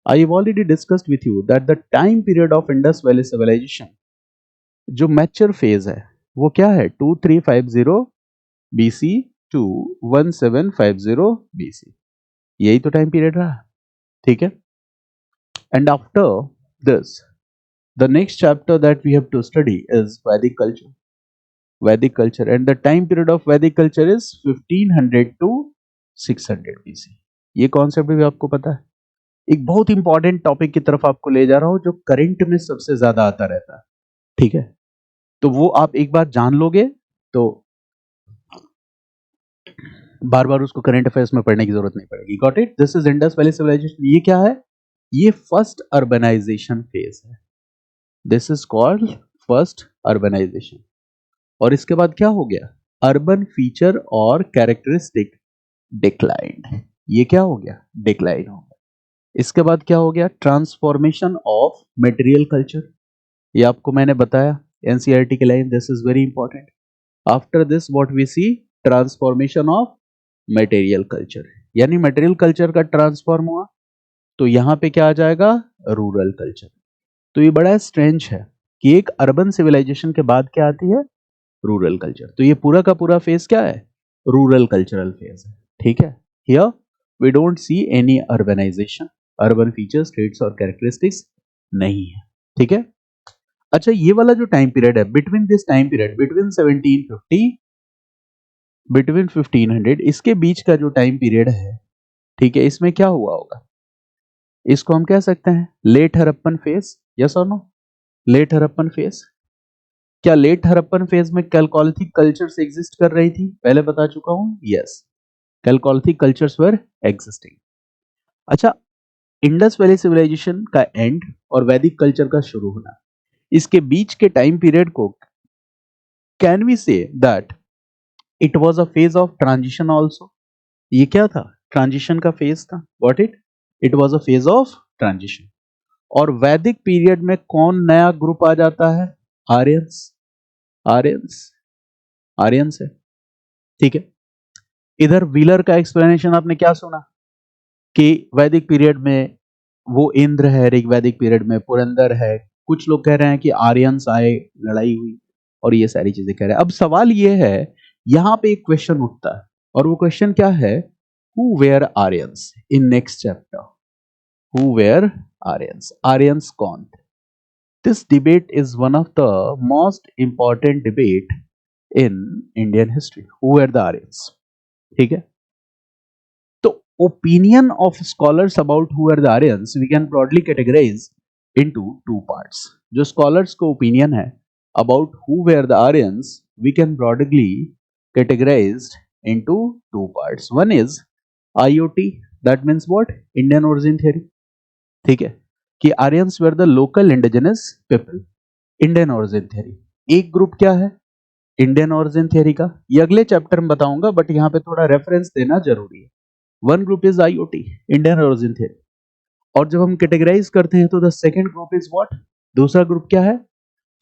I have already discussed with you that the time period of Indus Valley civilization, जो mature phase है वो क्या है, 2350 BC to 1750 BC, यही तो टाइम पीरियड रहा, ठीक है। And after this the next chapter that we have to study is Vedic culture. Vedic culture, and the time period of Vedic culture is 1500 to 600 BC. ये concept भी आपको पता है। एक बहुत इंपॉर्टेंट टॉपिक की तरफ आपको ले जा रहा हूं जो करंट में सबसे ज्यादा आता रहता है, ठीक है। तो वो आप एक बार जान लोगे तो बार बार उसको करंट अफेयर्स में पढ़ने की जरूरत नहीं पड़ेगी। Got it? This is Indus valley civilisation. ये क्या है? ये फर्स्ट अर्बनाइजेशन फेज है। This is called first urbanisation. और इसके बाद क्या हो गया? अर्बन फीचर और कैरेक्टरिस्टिक डिक्लाइन। ये क्या हो गया? डिक्लाइन हो गया। इसके बाद क्या हो गया? Transformation of material culture. ये आपको मैंने बताया एनसीईआरटी की line, this is very important. After this what we see? Transformation of material culture, यानी मटेरियल कल्चर का ट्रांसफॉर्म हुआ तो यहां पे क्या आ जाएगा? Rural culture. तो ये बड़ा स्ट्रेंज है कि एक अर्बन सिविलाइजेशन के बाद क्या आती है? Rural culture. तो ये पूरा का पूरा फेज क्या है? रूरल कल्चरल फेज है, ठीक है। Here we don't see any urbanisation, urban features, trades और कैरेक्टरिस्टिक्स नहीं है, ठीक है। अच्छा, ये वाला जो टाइम पीरियड है, between this time period, between 1750 between 1500, इसके बीच का जो टाइम पीरियड है, ठीक है, इसमें क्या हुआ होगा? इसको हम कह सकते हैं लेट हरप्पन फेज। यस और नो? Late Harappan phase. क्या लेट हरप्पन फेज में कैलकोलिथिक कल्चर्स एग्जिस्ट कर रही थी? पहले बता चुका हूं, yes, chalcolithic cultures were existing. अच्छा, इंडस वैली सिविलाइजेशन का एंड और वैदिक कल्चर का शुरू होना, इसके बीच के टाइम पीरियड को can we say that it was a phase of transition also. ये क्या था? ट्रांजिशन का फेज था। What it was a phase of transition. और वैदिक पीरियड में कौन नया ग्रुप आ जाता है? आर्यंस। आर्यंस, आर्यंस है, ठीक है। इधर व्हीलर का एक्सप्लेनेशन आपने क्या सुना कि वैदिक पीरियड में वो इंद्र है, ऋग वैदिक पीरियड में पुरंदर है। कुछ लोग कह रहे हैं कि आर्यंस आए, लड़ाई हुई, और ये सारी चीजें कह रहे हैं। अब सवाल ये है, यहां पे एक क्वेश्चन उठता है, और वो क्वेश्चन क्या है? Who were Aryans in next chapter? Who were Aryans? Aryans कौन थे? This debate is one of the most important debate in Indian history. Who were the Aryans, ठीक है। तो opinion of scholars about who are the Aryans we can broadly categorize into two parts. जो scholars को opinion है about who were the Aryans we can broadly categorized into two parts. One is IOT, that means what? Indian origin theory, ठीक है, कि Aryans were the local indigenous people. Indian origin theory एक group क्या है? Indian origin theory का। ये अगले chapter में बताऊंगा, बट यहाँ पे थोड़ा रेफरेंस देना जरूरी है। One group is IoT, Indian origin theory. और जब हम कैटेगराइज करते हैं तो the second group is what? दूसरा ग्रुप क्या है?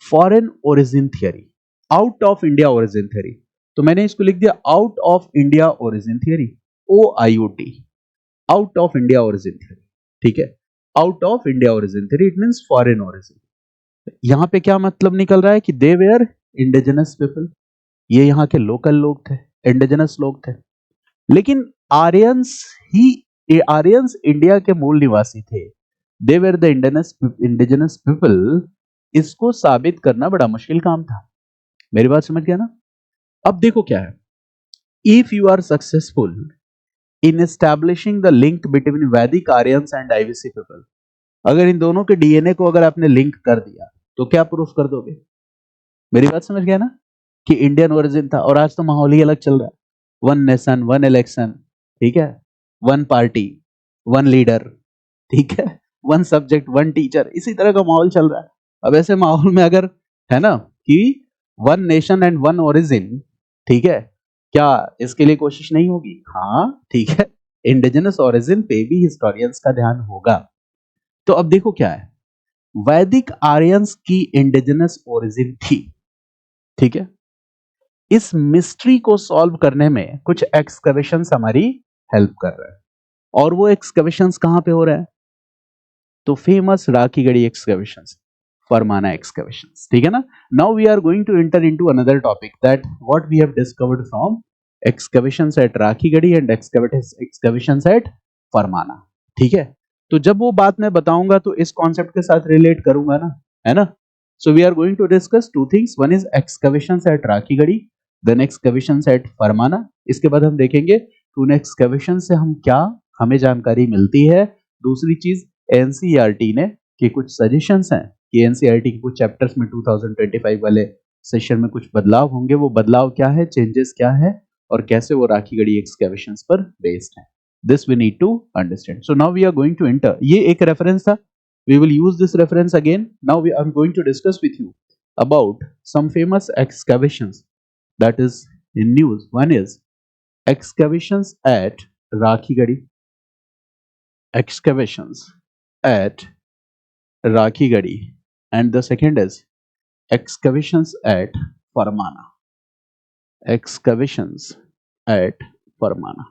Foreign origin theory, out of India origin theory. तो मैंने इसको लिख दिया out of India origin theory, OIOT, out of India origin theory, ठीक है। Out of India origin theory it means foreign origin. यहां पे क्या मतलब निकल रहा है कि दे वेयर इंडिजिनस पीपल, ये यहाँ के लोकल लोग थे, इंडिजिनस लोग थे। लेकिन आर्यंस ही, आर्यंस इंडिया के मूल निवासी थे, दे वेर द इंडिजिनस पीपल। इसको साबित करना बड़ा मुश्किल काम था। मेरी बात समझ गया ना? अब देखो क्या है, if you are successful in establishing the link between Vedic Aryans and IVC people, अगर इन दोनों के डीएनए को अगर आपने लिंक कर दिया तो क्या प्रूफ कर दोगे? मेरी बात समझ गया ना कि इंडियन ओरिजिन था। और आज तो माहौल ही अलग चल रहा है, वन नेशन वन इलेक्शन, ठीक है, वन पार्टी वन लीडर, ठीक है, वन सब्जेक्ट वन टीचर, इसी तरह का माहौल चल रहा है। अब ऐसे माहौल में अगर है ना कि one nation and one origin, ठीक है, क्या इसके लिए कोशिश नहीं होगी? हाँ, ठीक है, इंडिजिनस ओरिजिन पे भी हिस्टोरियंस का ध्यान होगा। तो अब देखो क्या है, वैदिक आर्यंस की इंडिजिनस ओरिजिन थी, ठीक है। इस मिस्ट्री को सॉल्व करने में कुछ एक्सकवेशंस हमारी हेल्प कर रहे हैं। और वो एक्सकवेशंस कहां पे हो रहे हैं? तो famous Rakhigarhi excavations, Farmana excavations, ठीक है ना। Now we are going to enter into another topic that what we have discovered from excavations at Rakhigarhi and excavations at Farmana, ठीक है। तो जब वो बात मैं बताऊंगा तो इस कॉन्सेप्ट के साथ रिलेट करूंगा ना, है ना। So we are going to discuss two things, one is excavations at Rakhigarhi, then excavations at Farmana. इसके बाद हम देखेंगे उन एक्सकवेशन से हम क्या हमें जानकारी मिलती है। दूसरी चीज एनसीईआरटी ने कि कुछ सजेशंस हैं कि एनसीईआरटी के कुछ चैप्टर्स में 2025 वाले सेशन में कुछ बदलाव होंगे, वो बदलाव क्या है, चेंजेस क्या है, और कैसे वो राखीगढ़ी एक्सकवेशंस पर बेस्ड है। This we need to understand. So now we are going to enter, ये एक रेफरेंस था, we will use this reference again. Now we are going to discuss with you about some famous excavations that is in news. One is excavations at Rakhigadi, excavations at Rakhigadi, and the second is excavations at Farmana, excavations at Farmana.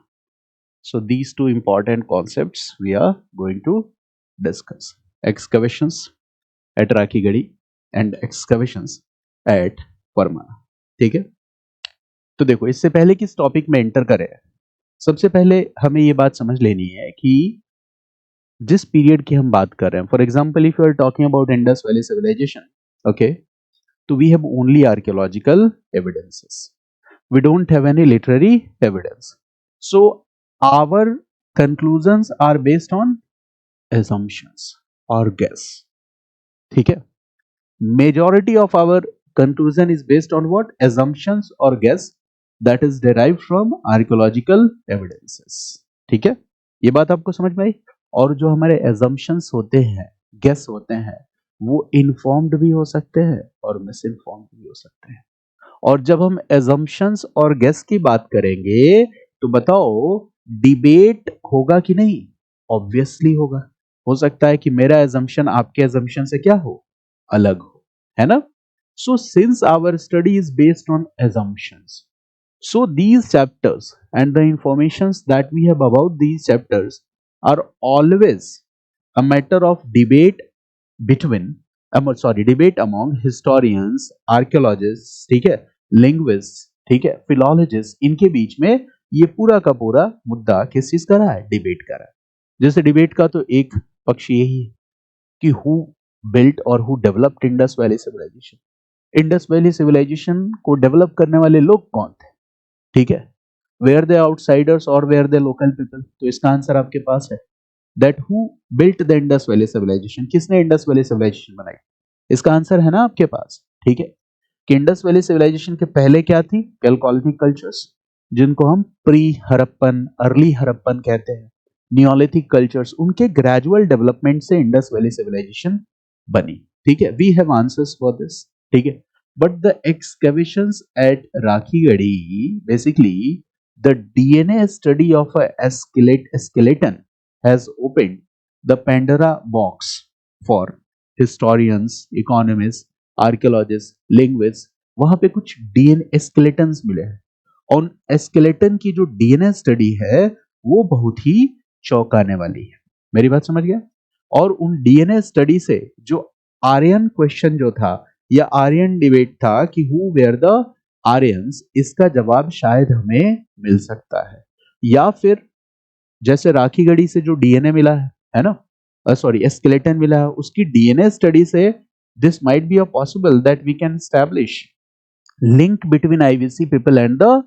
So these two important concepts we are going to discuss: excavations at Rakhigadi and excavations at Farmana, ठीक है। तो देखो, इससे पहले कि इस topic में enter करें, सबसे पहले हमें ये बात समझ लेनी है कि जिस पीरियड की हम बात कर रहे हैं, for example if you are talking about Indus valley civilization, okay, तो we have only archaeological evidences, we don't have any literary evidence, so our conclusions are based on assumptions और guess, ठीक है। Majority of our conclusion is based on what? Assumptions or guess that is derived from archaeological evidences, ठीक है। ये बात आपको समझ में आई। और जो हमारे assumptions होते हैं, guess होते हैं, वो informed भी हो सकते हैं और misinformed भी हो सकते हैं। और जब हम assumptions और guess की बात करेंगे तो बताओ डिबेट होगा कि नहीं? ऑब्वियसली होगा। हो सकता है कि मेरा assumption आपके assumption से क्या हो, अलग हो, है ना। So since our study is based on assumptions, so these chapters and the informations that we have about these chapters are always a matter of debate between debate among historians, archaeologists, ठीक है, linguists, ठीक है, philologists, इनके बीच में ये पूरा का पूरा मुद्दा किस चीज का रहा है, डिबेट का रहा है। जैसे डिबेट का तो एक पक्ष यही है कि हु बिल्ट और who developed Indus valley civilization, Indus valley civilization को डेवलप करने वाले लोग कौन थे, ठीक है, वेयर दे आउटसाइडर्स और वेयर दे लोकल पीपल। तो इसका आंसर आपके पास है, that who built the Indus valley civilization, किसने इंडस वैली सिविलाइजेशन बनाई, इसका आंसर है ना आपके पास, ठीक है। कि इंडस वैली सिविलाइजेशन के पहले क्या थी, कैलकोलिथिक कल्चर्स, जिनको हम प्री हरप्पन, अर्ली हरप्पन कहते हैं, नियोलिथिक कल्चर्स, उनके ग्रेजुअल डेवलपमेंट से इंडस वैली सिविलाइजेशन बनी, ठीक है। We have answers for this, ठीक है। But the excavations at Rakhigarhi, basically the DNA study of a skeleton has opened the Pandora box for historians, economists, archaeologists, linguists। वहां पे कुछ DNA skeletons मिले हैं, और स्केलेटन की जो DNA स्टडी है वो बहुत ही चौंकाने वाली है। मेरी बात समझ गया। और उन DNA स्टडी से जो आर्यन क्वेश्चन जो था या आर्यन डिबेट था कि हु वेयर द आर्यंस, इसका जवाब शायद हमें मिल सकता है। या फिर जैसे राखीगढ़ी से जो डीएनए मिला है ना, सॉरी स्केलेटन मिला है, उसकी डीएनए स्टडी से this might be a possible that we can establish link between IVC people and the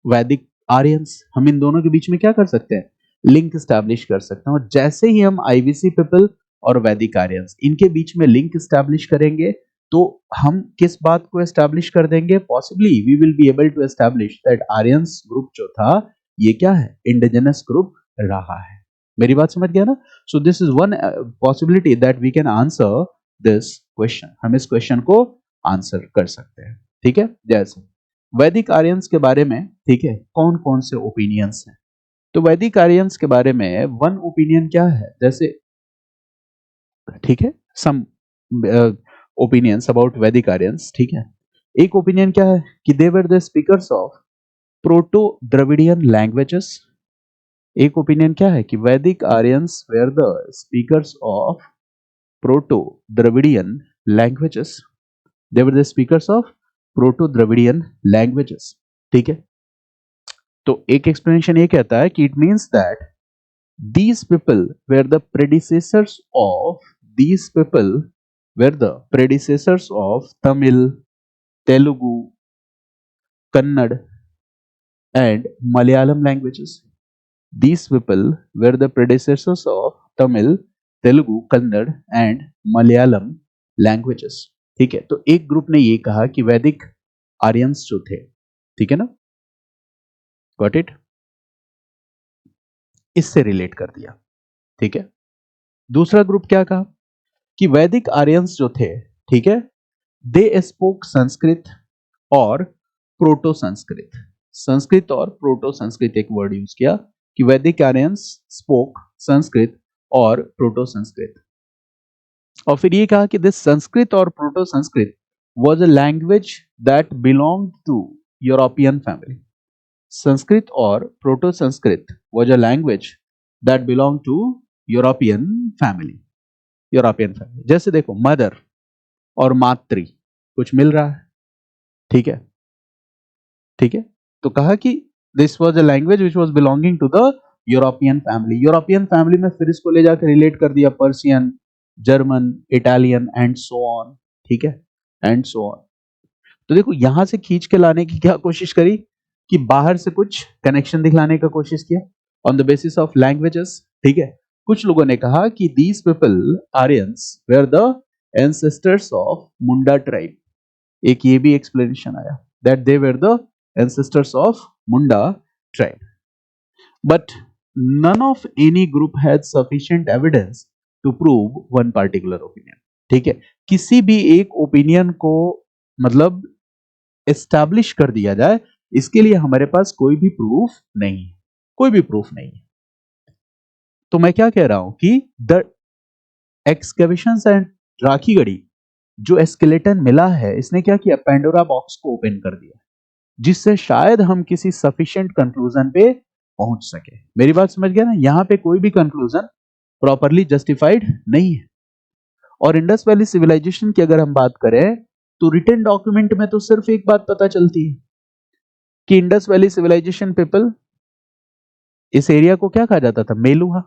Vedic Aryans. हम इन दोनों के बीच में क्या कर सकते हैं, लिंक एस्टैब्लिश कर सकते हैं। और जैसे ही हम आईवीसी पीपल और वैदिक आर्यंस इनके बीच में लिंक एस्टैब्लिश करेंगे तो हम किस बात को एस्टैब्लिश कर देंगे, possibly we will be able to establish that Aryans group जो था ये क्या है, इंडिजिनस ग्रुप रहा है। मेरी बात समझ गया ना। So this is one possibility that we can answer this question, हम इस क्वेश्चन को आंसर कर सकते हैं, ठीक है। जैसे वैदिक आर्यंस के बारे में, ठीक है, कौन कौन से ओपिनियंस हैं। तो वैदिक आर्यंस के बारे में वन ओपिनियन क्या है, जैसे ठीक है, some opinions about Vedic Aryans, ठीक है। एक ओपिनियन क्या है कि they were the speakers of proto Dravidian languages, एक ओपिनियन क्या है कि Vedic Aryans were the speakers of proto Dravidian languages, they were the speakers of proto Dravidian languages. ठीक है, तो एक एक्सप्लेनेशन ये कहता है कि it means that these people were the predecessors of these people were the predecessors of Tamil, Telugu, Kannada and Malayalam languages. These people were the predecessors of Tamil, Telugu, Kannada and Malayalam languages. ठीक है, तो एक group ने ये कहा कि Vedic Aryans जो थे, ठीक है ना, गॉट इट, इससे रिलेट कर दिया। ठीक है, दूसरा ग्रुप क्या कहा कि वैदिक आर्यंस जो थे, ठीक है, दे स्पोक संस्कृत और प्रोटो संस्कृत। संस्कृत और प्रोटो संस्कृत एक वर्ड यूज किया कि वैदिक आर्यंस स्पोक संस्कृत और प्रोटो संस्कृत। और फिर ये कहा कि दिस संस्कृत और proto Sanskrit was a language that belong to European family. Sanskrit और proto Sanskrit was a language that belong to European family. European family, जैसे देखो मदर और मातृ कुछ मिल रहा है। ठीक है, ठीक है, तो कहा कि this was a language which was belonging to the European family. European family में फिर इसको ले जाकर रिलेट कर दिया Persian, German, Italian and so on. ठीक है, एंड सो ऑन। तो देखो यहां से खींच के लाने की क्या कोशिश करी कि बाहर से कुछ कनेक्शन दिखलाने का कोशिश किया on the basis of languages. ठीक है, कुछ लोगों ने कहा कि these people Aryans were the ancestors of Munda tribe. एक ये भी एक्सप्लेनेशन आया that they were the ancestors of Munda tribe, but none of any group had sufficient evidence to prove one particular opinion. ठीक है, किसी भी एक ओपिनियन को मतलब एस्टैब्लिश कर दिया जाए, इसके लिए हमारे पास कोई भी प्रूफ नहीं है, कोई भी प्रूफ नहीं है। तो मैं क्या कह रहा हूं कि द एक्सकैवेशंस एंड राखीगढ़ी जो एस्केलेटन मिला है, इसने क्या किया, पेंडोरा बॉक्स को ओपन कर दिया, जिससे शायद हम किसी सफिशिएंट कंक्लूजन पे पहुंच सके। मेरी बात समझ गया ना, यहां पे कोई भी कंक्लूजन प्रॉपरली जस्टिफाइड नहीं है। और इंडस वैली सिविलाइजेशन की अगर हम बात करें तो रिटन डॉक्यूमेंट में तो सिर्फ एक बात पता चलती है कि इंडस वैली सिविलाइजेशन पीपल, इस एरिया को क्या कहा जाता था, मेलुहा,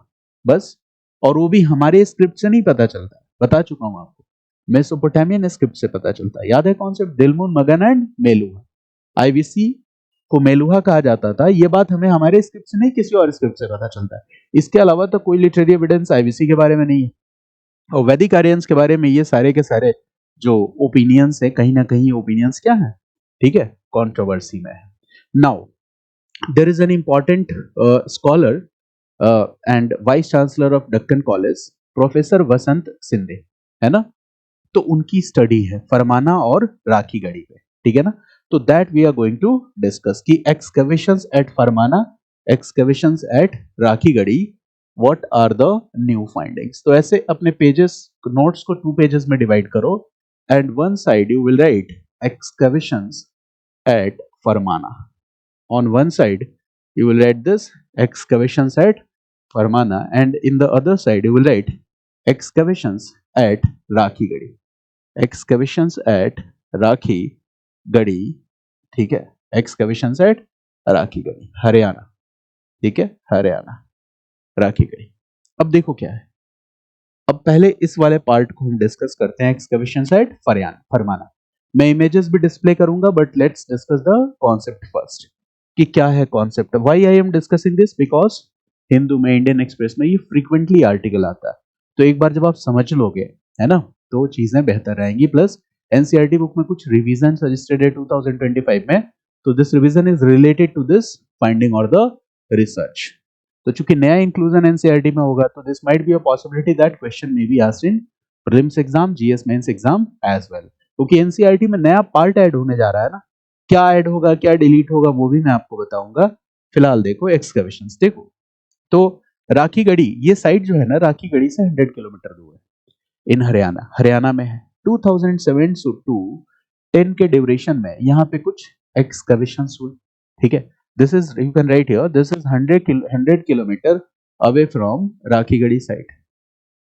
बस। और वो भी हमारे स्क्रिप्ट से नहीं पता चलता, बता चुका हूं आपको, मेसोपोटामियन स्क्रिप्ट से पता चलता है। याद है कॉन्सेप्ट, दिलमुन, मगन एंड मेलुहा। आईवीसी को मेलुहा कहा जाता था, ये बात हमें हमारे स्क्रिप्ट से नहीं किसी और स्क्रिप्ट से पता चलता है। इसके अलावा तो कोई लिटरेरी एविडेंस आईवीसी के बारे में नहीं है। और वैदिक आर्यंस के बारे में ये सारे के सारे जो ओपिनियंस है, कहीं ना कहीं ओपिनियंस क्या है, ठीक है, कंट्रोवर्सी में है। Now there is an important scholar and vice chancellor of Deccan college, professor Vasant Shinde, है ना, तो उनकी स्टडी है फरमाना और राखीगढ़ी पे। ठीक है ना, तो that we are going to discuss कि excavations at Farmana, excavations at Rakhigarhi, what are the new findings. तो ऐसे अपने पेजेस, नोट्स को 2 पेजेस में डिवाइड करो and one side you will write excavations at Farmana, on one side you will write this excavations at Farmana and in the other side you will write excavations at Rakhigadi, excavations at Rakhigadi। ठीक है, excavations at Rakhigadi, Haryana. ठीक है, हरियाणा, राखीगढ़ी। अब देखो क्या है, अब पहले इस वाले पार्ट को हम डिस्कस करते हैं, excavations at फरमाना। मैं इमेजेस भी डिस्प्ले करूंगा but let's discuss the concept first कि क्या है concept. Why I am discussing this, because Hindu में, इंडियन एक्सप्रेस में ये फ्रीक्वेंटली आर्टिकल आता है। तो एक बार जब आप समझ लोगे, है ना, तो चीजें बेहतर रहेंगी। प्लस एनसीईआरटी बुक में कुछ रिवीजन सजेस्टेड है 2025 में, तो this revision is related to this finding और द रिसर्च। तो चूंकि नया इंक्लूजन एनसीईआरटी में होगा, तो this might be a possibility that question may be asked in prelims exam, GS mains exam as well, क्योंकि एनसीईआरटी में नया पार्ट ऐड होने जा रहा है ना। क्या ऐड होगा, क्या डिलीट होगा, वो भी मैं आपको बताऊंगा। फिलहाल देखो एक्सकवेशंस। देखो तो राखीगढ़ी, ये साइट जो है ना, राखीगढ़ी से 100 किलोमीटर दूर है इन हरियाणा, हरियाणा में है। 2007 टू 10 के ड्यूरेशन में यहाँ पे कुछ एक्सकवेशंस हुए। ठीक है, This is, you can write here, this is 100 kilometer away from Rakhigadi site.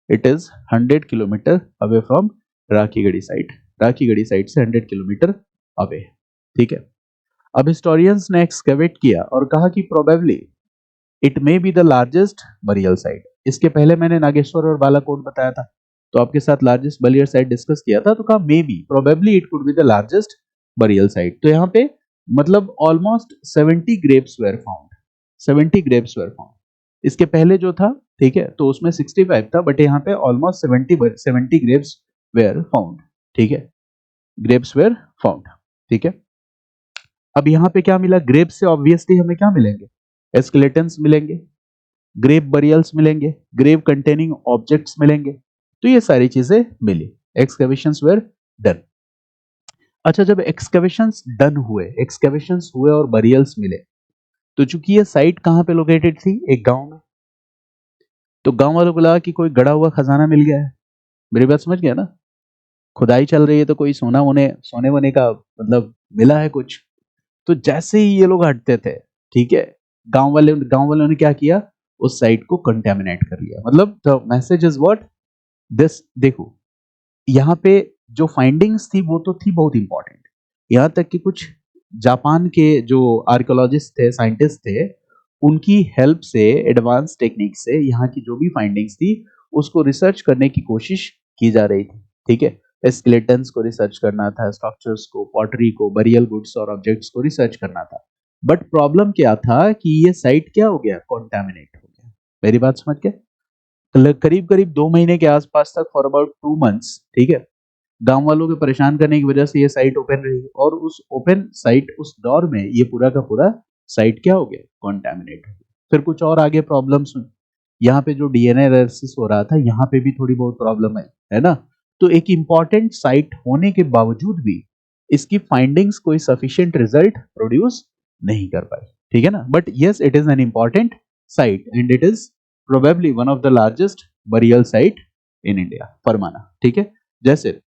It is 100 kilometer away from Rakhigadi site. Rakhigarhi site से 100 किलोमीटर अवे, ठीक है। अब हिस्टोरियंस ने एक्सकेवेट किया और कहा कि probably it may be the largest burial site. इसके पहले मैंने नागेश्वर और बालाकोट बताया था, तो आपके साथ लार्जेस्ट बरियल साइट डिस्कस किया था, तो कहा may be, probably it could be the largest burial site. तो यहाँ पे मतलब almost 70 Graves were found, 70 Graves were found. इसके पहले जो था, ठीक है, तो उसमें 65 था, बट यहाँ पे ऑलमोस्ट 70 ग्रेव्स वेर फाउंड, ठीक है, ग्रेव्स वेर फाउंड, ठीक है। अब यहाँ पे क्या मिला, ग्रेव से ऑब्वियसली हमें क्या मिलेंगे, एस्केलेटन्स मिलेंगे, ग्रेव बरियल्स मिलेंगे, ग्रेव कंटेनिंग ऑब्जेक्ट्स मिलेंगे, तो ये सारी चीजें मिली। Excavations where done. अच्छा, जब एक्सकेवेशंस डन हुए, एक्सकेवेशंस हुए और बरियल्स मिले, तो चूंकि ये साइट कहां पे लोकेटेड थी, एक गांव में, तो गांव वालों को लगा कि कोई गड़ा हुआ खजाना मिल गया है। मेरी बात समझ गया ना, खुदाई चल रही है तो कोई सोने वोने का मतलब मिला है कुछ। तो जैसे ही ये लोग हटते थे, ठीक है, गांव वालों ने क्या किया, उस साइट को कंटेमिनेट कर लिया। मतलब the message is what this, देखो यहाँ पे जो फाइंडिंग्स थी वो तो थी बहुत इंपॉर्टेंट, यहाँ तक कि कुछ जापान के जो आर्कियोलॉजिस्ट थे, साइंटिस्ट थे, उनकी हेल्प से, एडवांस टेक्निक से यहाँ की जो भी फाइंडिंग्स थी उसको रिसर्च करने की कोशिश की जा रही थी, ठीक है। स्केलेटन्स को रिसर्च करना था, स्ट्रक्चर्स को, पॉटरी को, बरियल गुड्स और ऑब्जेक्ट्स को रिसर्च करना था। बट प्रॉब्लम क्या था कि ये साइट क्या हो गया, कॉन्टेमिनेट हो गया। मेरी बात समझ के, करीब करीब 2 महीने के आसपास तक, फॉर अबाउट 2 मंथ्स, ठीक है, गांव वालों के परेशान करने की वजह से ये साइट ओपन रही, और उस ओपन साइट, उस दौर में ये पूरा का पूरा साइट क्या हो गया, कॉन्टेमिनेट हो गया। फिर कुछ और आगे प्रॉब्लम्स हुई, यहाँ पे जो डीएनए एनालिसिस हो रहा था, यहाँ पे भी थोड़ी बहुत प्रॉब्लम है ना। तो एक इंपॉर्टेंट साइट होने के बावजूद भी इसकी फाइंडिंग्स कोई सफिशिएंट रिजल्ट प्रोड्यूस नहीं कर पाई, ठीक है ना। But yes, it is an important site and it is probably one of the largest burial site in India, Farmana, ठीक है। जैसे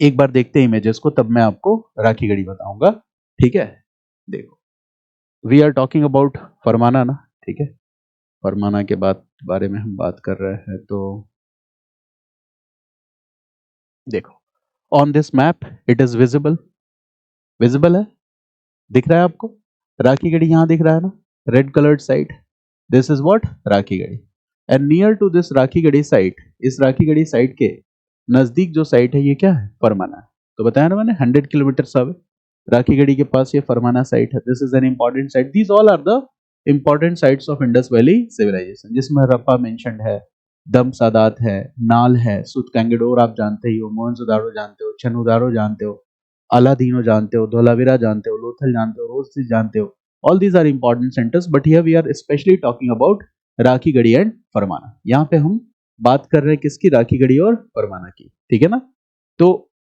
एक बार देखते हैं इमेजेस को, तब मैं आपको राखीगढ़ी बताऊंगा, ठीक है। देखो, वी आर टॉकिंग अबाउट फरमाना ना, ठीक है, फरमाना के बारे में हम बात कर रहे हैं। तो देखो, on this map it is visible, visible है, दिख रहा है आपको, राखीगढ़ी यहाँ दिख रहा है ना, red coloured site, this is what, Rakhigarhi. And near to this Rakhigarhi site, इस राखीगढ़ी साइट के नजदीक जो साइट है, ये क्या है, फरमाना। तो बताया ना मैंने, 100 किलोमीटर अवे राखीगढ़ी के पास ये फरमाना साइट है। This is an important site, these all are the important sites of Indus valley civilization, जिसमें हड़प्पा मेंशन्ड है, दम सादात है, नाल है, सुतकंगडोर आप जानते ही हो, मोहनजोदारो जानते हो, छनुदारो जानते हो, अलादीनो जानते हो, धोलावीरा जानते हो, लोथल जानते हो, रोजसी जानते हो। All these are important centres, but here we are specially talking about Rakhigarhi and Farmana. यहाँ पे हम बात कर रहे हैं किसकी, राखीगढ़ी और फरमाना की, ठीक है ना। तो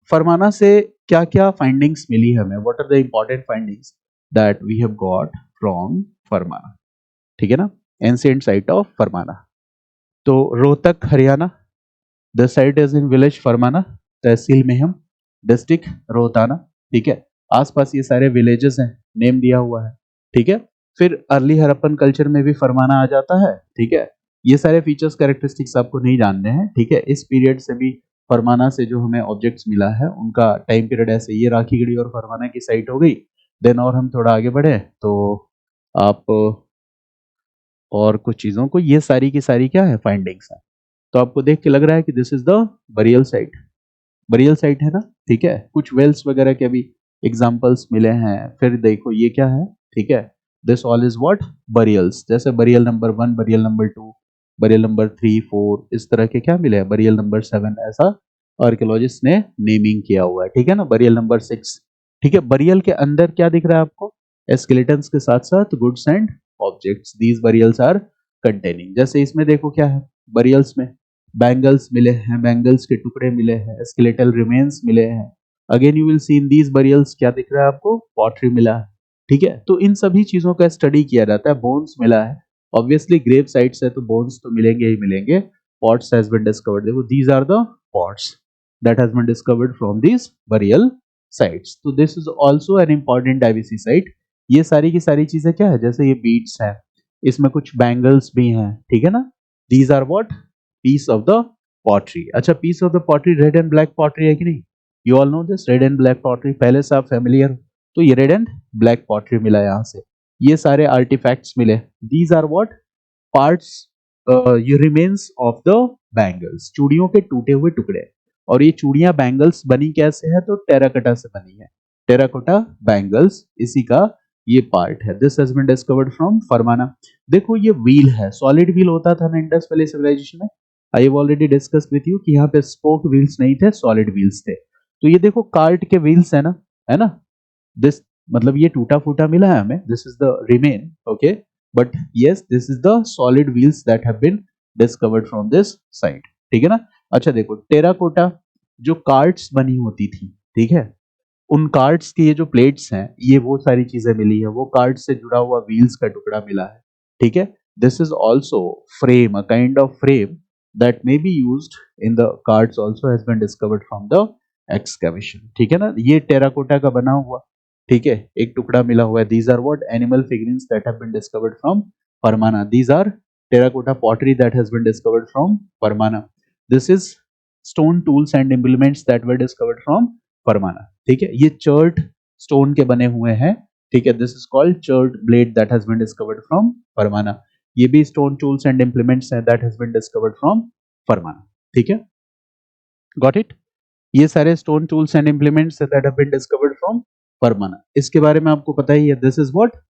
फरमाना से क्या क्या फाइंडिंग्स मिली हमें, what are the important findings that we have got from Farmana, ठीक है ना, एंशिएंट साइट ऑफ फरमाना। तो Rohtak, Haryana, the site is in village Farmana, tehsil Meham, district Rohtana, ठीक है। आसपास ये सारे विलेजेस हैं, नेम दिया हुआ है, ठीक है। फिर अर्ली हड़प्पन कल्चर में भी फरमाना आ जाता है, ठीक है। ये सारे फीचर्स, कैरेक्टरिस्टिक्स आपको नहीं जानने हैं, ठीक है। इस पीरियड से भी फरमाना से जो हमें ऑब्जेक्ट्स मिला है उनका टाइम पीरियड ऐसे, ये राखीगढ़ी और फरमाना की साइट हो गई। देन और हम थोड़ा आगे बढ़े तो आप और कुछ चीजों को, ये सारी की सारी क्या है, फाइंडिंग्स है। तो आपको देख के लग रहा है कि this is the burial site, burial site है ना, ठीक है। कुछ वेल्स वगैरह के भी एग्जांपल्स मिले हैं। फिर देखो ये क्या है, ठीक है, this all is what, burials, जैसे burial number 1, burial number 2, burial number 3, 4, इस तरह के क्या मिले हैं, बरियल नंबर 7, ऐसा आर्कियोलॉजिस्ट ने नेमिंग किया हुआ है, ठीक है ना। बरियल नंबर 6, ठीक है। बरियल के अंदर क्या दिख रहा है आपको, स्केलेटन्स के साथ साथ goods and objects, these burials are containing. जैसे इसमें देखो क्या है, बरियल्स में बैंगल्स मिले हैं, बैंगल्स के टुकड़े मिले हैं, स्केलेटल रिमेन्स मिले हैं। Again you will see in these burials क्या दिख रहा है आपको, पॉटरी मिला है, ठीक है। तो इन सभी चीजों का स्टडी किया जाता है। बोन्स मिला है, ऑब्वियसली ग्रेव साइट्स है तो बोन्स तो मिलेंगे ही मिलेंगे। पॉट्स हैज बीन डिस्कवर्ड, देखो these are the pots that has been discovered from these burial sites. So this is also an important IBC site ये सारी की सारी चीजें क्या है, जैसे ये बीट्स है, इसमें कुछ बैंगल्स भी हैं, ठीक है ना। These are what, piece of the pottery. अच्छा, piece of the pottery red and black pottery है कि नहीं, you all know this, red and black pottery, पहले से आप फेमिलियर। तो ये रेड एंड ब्लैक पॉटरी मिला यहाँ से, ये सारे आर्टिफैक्ट्स मिले। दीज आर व्हाट, पार्ट्स, ये रिमेन्स ऑफ द बैंगल्स, चूड़ियों के टूटे हुए टुकड़े। और ये चूड़ियां बैंगल्स बनी कैसे है, तो टेराकोटा से बनी है, टेराकोटा बैंगल्स इसी का ये पार्ट है। This has been discovered from Farmana. देखो ये व्हील है, सॉलिड व्हील होता था ना इंडस वैली सिविलाइजेशन में, I have already discuss with you कि यहाँ पे स्पोक व्हील्स नहीं थे, सॉलिड व्हील्स थे। तो ये देखो कार्ट के व्हील्स है ना, दिस मतलब ये टूटा फूटा मिला है हमें, this is the remain, okay, but yes this is the solid wheels that have been discovered from this side, ठीक है ना। अच्छा देखो, टेराकोटा जो कार्ट्स बनी होती थी, ठीक है, उन कार्ड्स के ये जो प्लेट्स हैं, ये वो सारी चीजें मिली है, वो कार्ड से जुड़ा हुआ व्हील्स का टुकड़ा मिला है, ठीक है। This is also frame, a kind of frame that may be used in the carts also has been discovered from the excavation, ठीक है ना। ये टेराकोटा का बना हुआ, ठीक है, एक टुकड़ा मिला हुआ है। These are what, animal figurings that have been discovered from Parmana. These are terracotta pottery that has been discovered from Parmana. This is stone tools and implements that were discovered from Parmana. ठीक है, ये chert stone के बने हुए हैं, ठीक है, this is called chert blade that has been discovered from Parmana. ये भी स्टोन टूल्स एंड इंप्लीमेंट्स हैं that has been discovered from Parmana, ठीक है, गॉट इट। ये सारे stone tools and implements that have been discovered from Parmana। इसके बारे में आपको पता ही है, दिस इज व्हाट,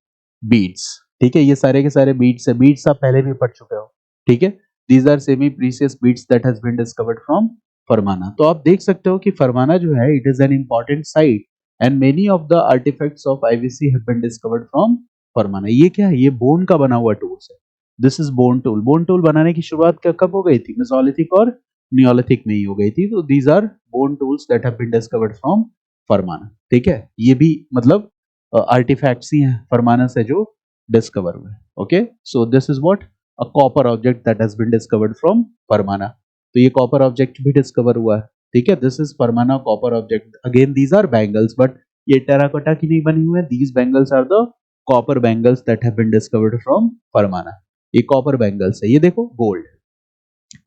बीड्स, ठीक है, ये सारे के सारे बीड्स है, बीड्स आप पहले भी पढ़ चुके हो, ठीक है। These are semi precious beads that has been discovered from Farmana. तो आप देख सकते हो कि फरमाना जो है, it is an important site and many of the artefacts of IVC have been discovered from Farmana. ये क्या है, ये बोन का बना हुआ टूल्स है, this is bone tool. Bone tool बनाने की शुरुआत कब हो गई थी, मेसोलिथिक और नियोलिथिक में ही हो गई थी। तो these are bone tools that have been discovered from Farmana, ठीक है। ये भी मतलब आर्टिफैक्ट्स ही हैं फरमाना से जो डिस्कवर हुए, okay. So this is what, a copper object that has been discovered from Farmana. तो ये कॉपर ऑब्जेक्ट भी डिस्कवर हुआ है, ठीक है, this is Farmana copper object. Again these are bangles, but ये टेराकोटा की नहीं बनी हुई है, these bangles are the copper bangles that have been discovered from Farmana. ये कॉपर बैंगल्स है। ये देखो gold,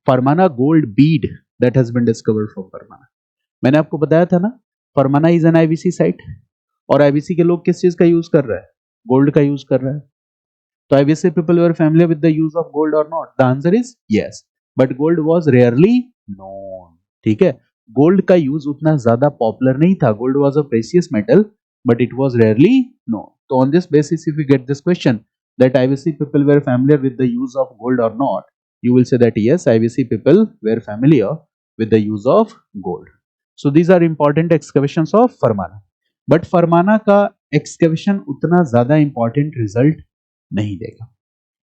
Farmana gold bead that has been discovered from Farmana. मैंने आपको बताया था ना, Farmana is an IVC site, और आईवीसी के लोग किस चीज का यूज कर रहे हैं, गोल्ड का यूज कर रहे हैं। तो IVC people were familiar with the use of gold और not, the answer is yes, but gold was rarely known, ठीक है। गोल्ड का यूज उतना ज्यादा पॉपुलर नहीं था, gold was a precious metal but it was rarely known. तो on this basis if you get this question that IVC people were familiar with the use of gold or not, you will say that yes, IVC people were familiar with the use of gold. So these are important excavations of Farmana. But Farmana का excavation उतना ज्यादा important result नहीं देगा।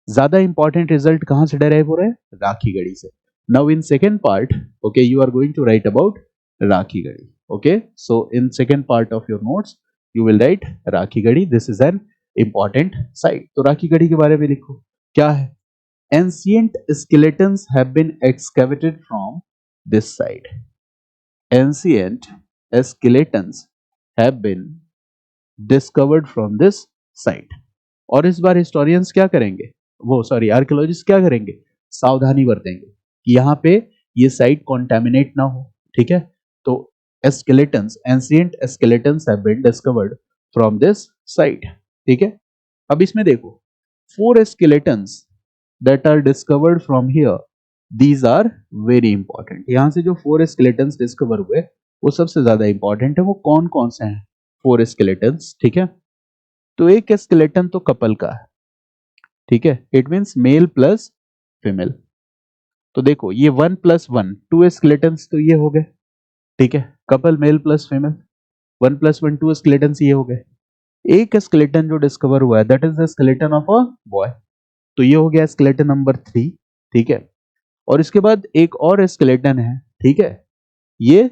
ज्यादा important result कहां से derive हो रहे हैं, राखीगढ़ी से। Now in second part, okay, you are going to write about Rakhigarhi, okay. So in second part of your notes you will write Rakhigarhi, this is an important site. तो राखीगढ़ी के बारे में लिखो, क्या है, ancient skeletons have been excavated from this site. Ancient skeletons have been discovered from this site. और इस बार historians क्या करेंगे, वो सॉरी आर्कियोलॉजिस्ट क्या करेंगे, सावधानी बरतेंगे कि यहाँ पे ये साइट कॉन्टेमिनेट ना हो, ठीक है। तो skeletons, ancient skeletons have been discovered from this site, ठीक है। अब इसमें देखो, 4 skeletons that are discovered from here, these are very important. यहाँ से जो 4 स्केलेटन्स डिस्कवर हुए वो सबसे ज्यादा इंपॉर्टेंट है। वो कौन कौन से हैं 4 स्केलेटन्स, ठीक है। तो एक स्केलेटन तो कपल का है, ठीक है, it means male plus female. तो देखो ये 1 + 1 2 स्केलेटन्स तो ये हो गए, ठीक है, couple male plus female, 1 + 1 2 skeletons ये हो गए। एक स्केलेटन जो डिस्कवर हुआ है that is the skeleton of a boy, तो ये हो गया स्केलेटन नंबर 3, ठीक है। और इसके बाद एक और स्केलेटन है, ठीक है, ये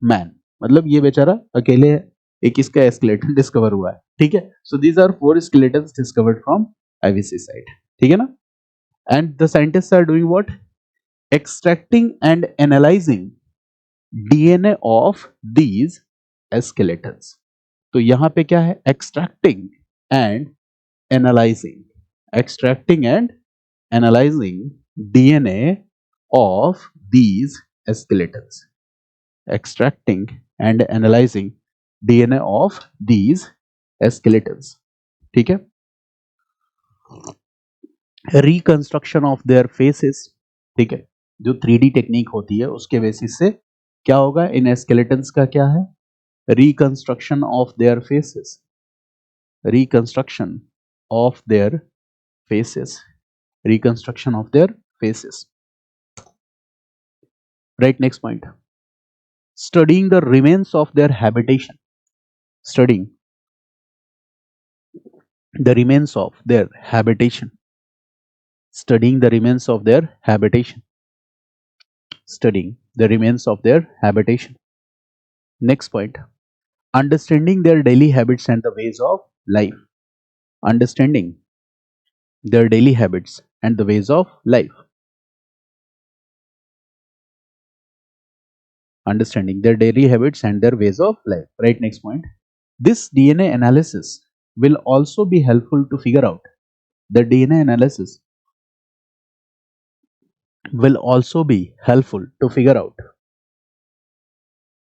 मैन, मतलब ये बेचारा अकेले है, एक इसका स्केलेटन डिस्कवर हुआ है, ठीक है। So these are 4 skeletons discovered from IVC site, ठीक है ना। And the scientists are doing what, extracting and analyzing DNA of these skeletons. तो यहां पे क्या है, extracting and analyzing, extracting and analyzing DNA of these skeletons, extracting and analyzing DNA of these skeletons. ठीक है, रिकंस्ट्रक्शन ऑफ देयर फेसेस, ठीक है, जो 3D टेक्निक होती है उसके बेसिस से क्या होगा, इन स्केलेटन्स का क्या है, reconstruction of their faces, reconstruction of their faces, reconstruction of their faces. Right, next point. Studying the remains of their habitation. Studying the remains of their habitation. Studying the remains of their habitation. Studying the remains of their habitation. Next point. Understanding their daily habits and the ways of life. Understanding their daily habits and the ways of life. Understanding their daily habits and their ways of life. Right, next point. This DNA analysis will also be helpful to figure out. The DNA analysis will also be helpful to figure out.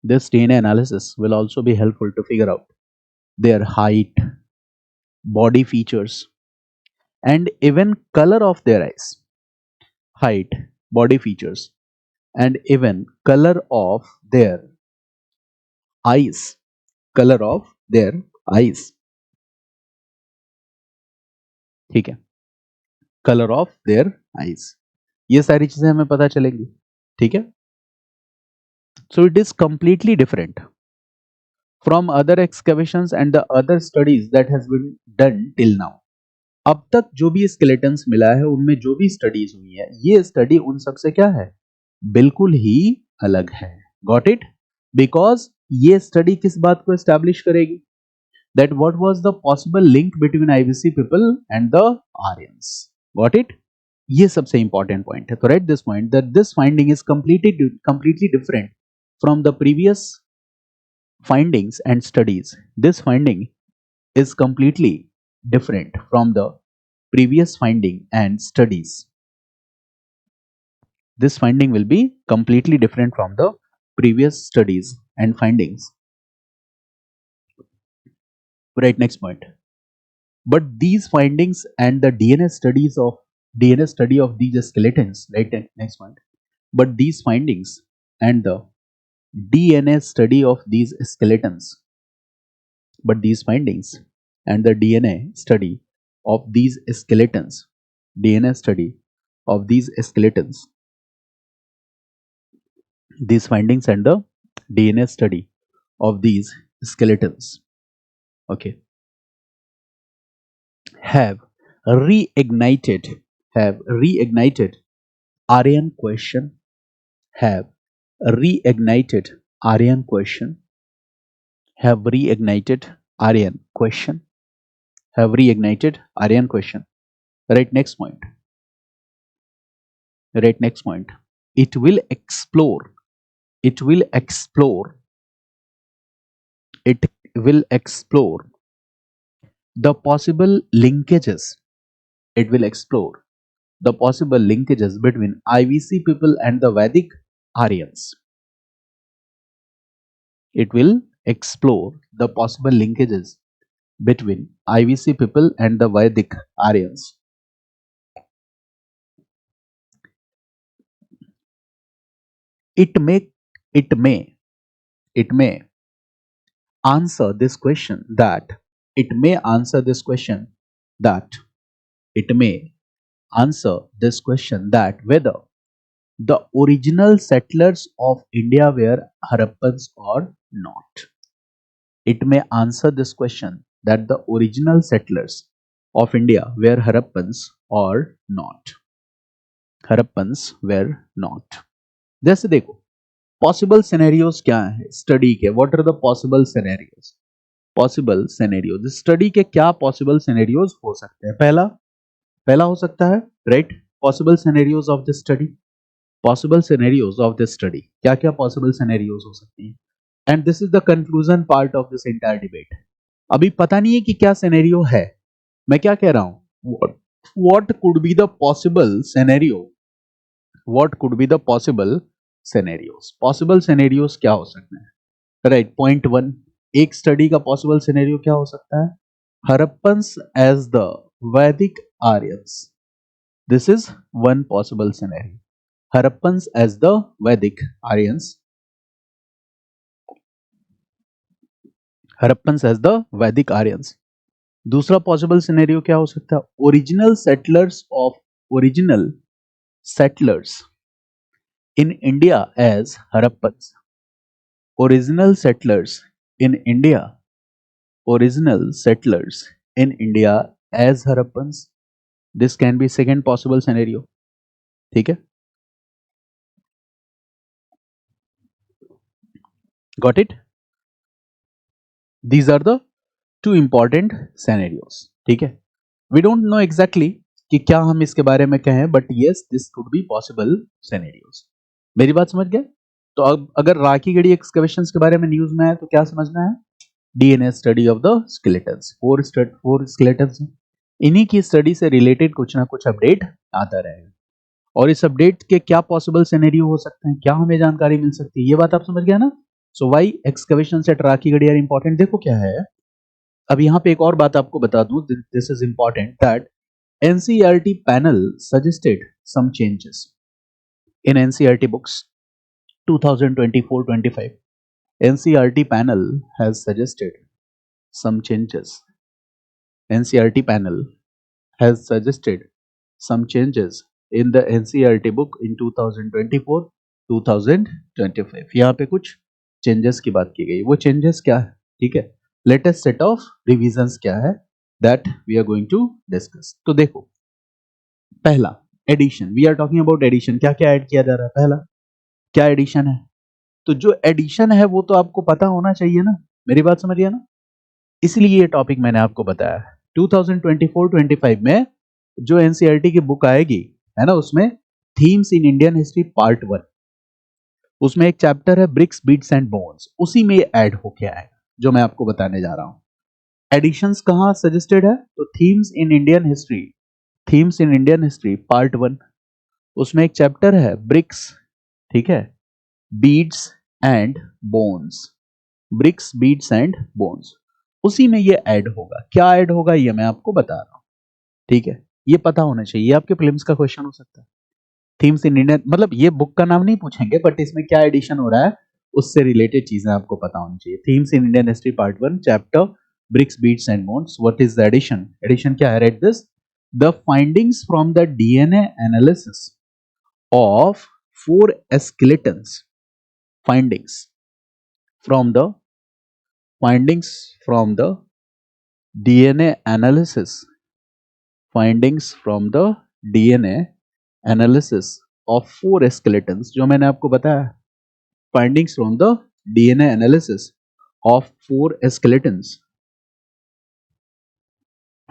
This DNA analysis will also be helpful to figure out their height, body features, and even color of their eyes. Height, body features, and even color of their eyes. Color of their eyes. ठीक है, colour of their eyes, ये सारी चीजें हमें पता चलेंगी. ठीक है, so it is completely different from other excavations and the other studies that has been done till now. अब तक जो भी स्केलेटन्स मिला है, उनमें जो भी स्टडीज हुई है, ये स्टडी उन सब से क्या है, बिल्कुल ही अलग है. Got it? बिकॉज ये स्टडी किस बात को एस्टैब्लिश करेगी, that what was the possible link between IVC people and the Aryans. Got it? ये सबसे important point है. तो write this point that this finding is completely different from the previous findings and studies. This finding is completely different from the previous finding and studies. This finding will be completely different from the previous studies and findings. Right, next point. But these findings and the DNA study of these skeletons, right, next point. But these findings and the DNA study of these skeletons, but these findings and the DNA study of these skeletons, DNA study of these skeletons, these findings and the DNA study of these skeletons, okay, have reignited Aryan question, have reignited Aryan question, have reignited Aryan question, have reignited Aryan question. Right, next point. Right, next point. It will explore the possible linkages. It will explore the possible linkages between IVC people and the Vedic Aryans. It will explore the possible linkages between IVC people and the Vedic Aryans. It may answer this question that it may answer this question that whether the original settlers of India were Harappans or not. It may answer this question that the original settlers of India were Harappans or not. Harappans were not. जैसे देखो possible scenarios क्या है study के, what are the possible scenarios, possible scenarios study के क्या possible scenarios हो सकते हैं. पहला हो सकता है, right, possible scenarios of the study, possible scenarios of the study, क्या क्या पॉसिबल सिनेरियोज हो सकती हैं. And this is the conclusion part of this entire debate. अभी पता नहीं है कि क्या सिनेरियो है, मैं क्या कह रहा हूं, what could be the possible scenario, what could be the possible scenarios क्या हो सकते हैं, राइट। पॉइंट वन, एक स्टडी का पॉसिबल सिनेरियो क्या हो सकता है, Harappans as the Vedic Aryans, this is one possible scenario, Harappans as the Vedic Aryans, Harappans as the Vedic Aryans. दूसरा पॉसिबल सिनेरियो क्या हो सकता है, original settlers in India as Harappans, original settlers in India, original settlers in India as Harappans. This can be second possible scenario. ठीक है, got it? These are the two important scenarios. ठीक है, we don't know exactly कि क्या हम इसके बारे में कहें, but yes, this could be possible scenarios. मेरी बात समझ गए? तो अब अगर राखी गढ़ी एक्सकवेशंस के बारे में न्यूज में है तो क्या समझना है, DNA study of the skeletons, four skeletons, इन्हीं की स्टडी से रिलेटेड कुछ ना कुछ अपडेट आता रहेगा, और इस अपडेट के क्या पॉसिबल सिनेरियो हो सकते हैं, क्या हमें जानकारी मिल सकती है, ये बात आप समझ गया ना। So why excavations at Rakhigarhi are important. देखो क्या है, अब यहाँ पे एक और बात आपको बता दूं, this is important, that NCERT panel suggested some changes in NCERT books 2024-25, NCERT panel has suggested some changes. NCERT panel has suggested some changes in the NCERT book in 2024-2025. यहाँ पे कुछ चेंजेस की बात की गई, वो चेंजेस क्या है, ठीक है, लेटेस्ट सेट ऑफ रिविजन्स क्या है, that we are going to discuss. तो देखो, पहला addition, we are talking about addition, क्या क्या ऐड किया जा रहा है, पहला क्या एडिशन है, तो जो एडिशन है वो तो आपको पता होना चाहिए ना, मेरी बात समझिए ना, इसलिए ये टॉपिक मैंने आपको बताया। 2024-25 में जो एनसीईआरटी की बुक आएगी, है ना, उसमें themes in Indian history part 1, उसमें एक चैप्टर है ब्रिक्स बीट्स एंड बोन्स, उसी में ऐड होके आएगा जो मैं आपको बताने जा रहा हूं। एडिशंस कहां सजेस्टेड है, तो themes in Indian history, themes in Indian history part 1, उसमें एक चैप्टर है ब्रिक्स, ठीक है, beads and bones, bricks beads and bones, उसी में ये ऐड होगा। क्या ऐड होगा ये मैं आपको बता रहा हूं, ठीक है, ये पता होना चाहिए, आपके प्रीलिम्स का क्वेश्चन हो सकता है। थीम्स इन इंडियन, मतलब ये बुक का नाम नहीं पूछेंगे, बट इसमें क्या एडिशन हो रहा है उससे रिलेटेड चीजें आपको पता होनी चाहिए। Themes in Indian history part 1 chapter bricks beads and bones, what is the addition, addition क्या है, right this, the findings from the DNA analysis of 4 skeletons, findings from the findings from the DNA analysis, findings from the DNA analysis of 4 skeletons, जो मैंने आपको बताया, findings from the DNA analysis of 4 skeletons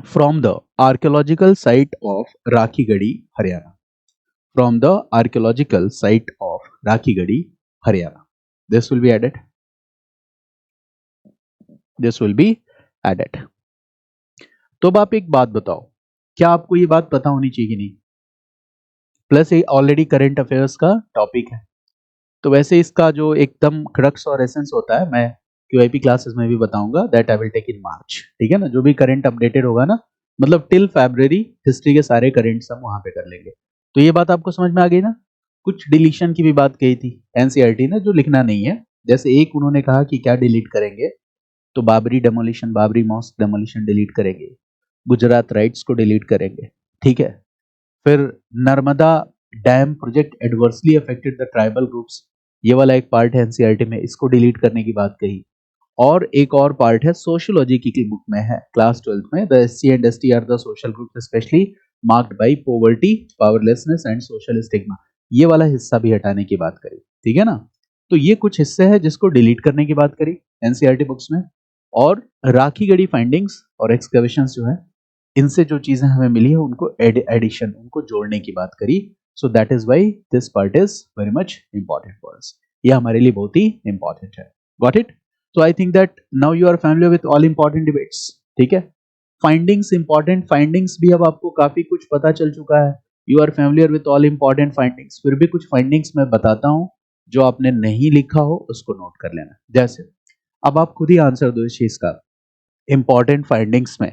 from the archaeological site of Rakhigadi, Haryana, from the archaeological site of Rakhigadi, Haryana. This will be added. This will be added. तो अब आप एक बात बताओ, क्या आपको ये बात पता होनी चाहिए कि नहीं, प्लस ये ऑलरेडी करंट अफेयर्स का टॉपिक है, तो वैसे इसका जो एकदम क्रक्स और एसेंस होता है, मैं क्यूआईपी क्लासेस में भी बताऊंगा, दैट आई विल टेक इन मार्च, ठीक है ना, जो भी करंट अपडेटेड होगा ना, मतलब टिल फरवरी हिस्ट्री के सारे करंट्स हम वहां पे कर लेंगे। तो ये बात आपको समझ में आ गई ना। कुछ डिलीशन की भी बात कही थी एनसीईआरटी ने, जो लिखना नहीं है, जैसे एक उन्होंने कहा कि क्या डिलीट करेंगे, तो Babri demolition, Babri mosque demolition delete करेंगे, गुजरात राइट्स को डिलीट करेंगे, ठीक है, फिर Narmada dam project adversely affected the tribal groups, ये वाला एक पार्ट है एनसीईआरटी में, इसको डिलीट करने की बात कही, और एक और पार्ट है सोशियोलॉजी की बुक में है क्लास 12 में, the SC and ST are the social groups specially marked by poverty, powerlessness and social stigma, ये वाला हिस्सा भी हटाने की बात करी, ठीक है ना। तो ये कुछ हिस्से हैं जिसको डिलीट करने की बात करी एनसीईआरटी बुक्स में, और राखीगढ़ी फाइंडिंग्स और एक्सकवेशंस जो है, इनसे जो चीजें हमें मिली है उनको एडिशन, उनको जोड़ने की बात करी। So that is why this part is very much important for us, ये हमारे लिए बहुत ही इंपॉर्टेंट है, got it. So I think that now you are familiar with all important debates, ठीक है। फाइंडिंग्स, इंपॉर्टेंट फाइंडिंग्स भी अब आपको काफी कुछ पता चल चुका है। You are familiar with all important findings. फिर भी कुछ फाइंडिंग्स मैं बताता हूं, जो आपने नहीं लिखा हो उसको नोट कर लेना। जैसे अब आप खुद ही आंसर दो इस चीज का। इंपॉर्टेंट फाइंडिंग्स में,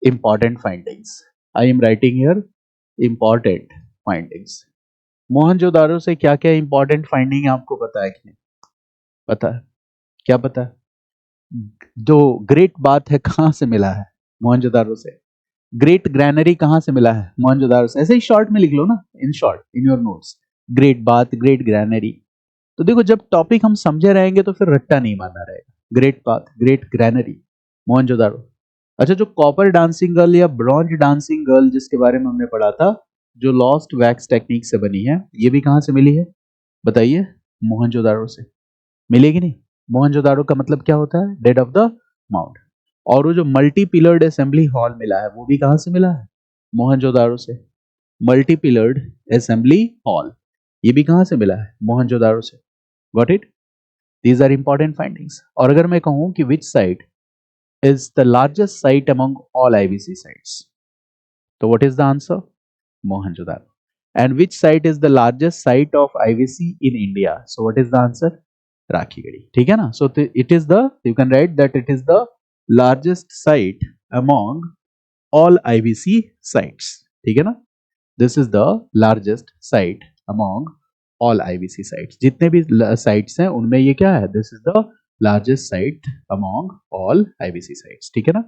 important findings, I am writing here important findings. Mohenjodaro से क्या क्या इंपॉर्टेंट फाइंडिंग आपको पता है कि नहीं? पता है? क्या पता है? जो ग्रेट बात है कहां से मिला है? मोहनजोदारो से। ग्रेट ग्रैनरी कहां से मिला है? मोहनजोदारो से। ऐसे ही शॉर्ट में लिख लो ना, in short in your notes, great बात, ग्रेट ग्रैनरी। तो देखो, जब टॉपिक हम समझे रहेंगे तो फिर रट्टा नहीं मारना रहेगा। ग्रेट बात, ग्रेट ग्रैनरी, मोहनजोदारो। अच्छा, जो कॉपर डांसिंग गर्ल या ब्रॉन्ज डांसिंग गर्ल जिसके बारे में हमने पढ़ा था, जो लॉस्ट वैक्स टेक्निक से बनी है, ये भी कहां से मिली है? बताइए। मोहनजोदारो से। मिलेगी नहीं? मोहनजोदारो का मतलब क्या होता है? Dead of the mount. और वो जो मल्टी पिलर्ड असेंबली हॉल मिला है, वो भी कहां से मिला है? मोहनजोदारो से। मल्टी पिलर्ड असेंबली हॉल, ये भी कहां से मिला है? मोहनजोदारो से। Got it? These are important findings. और अगर मैं कहूं कि which site is the largest site among all IVC sites, तो what is the answer? Mohenjodaro. And which site is the largest site of IVC in India, so what is the answer? Rakhigarhi. ठीक है ना? So it is the, you can write that it is the largest site among all IVC sites. ठीक है ना? This is the largest site among all IVC sites. जितने भी sites हैं उनमें ये क्या है? This is the largest site among all IVC sites. ठीक है ना?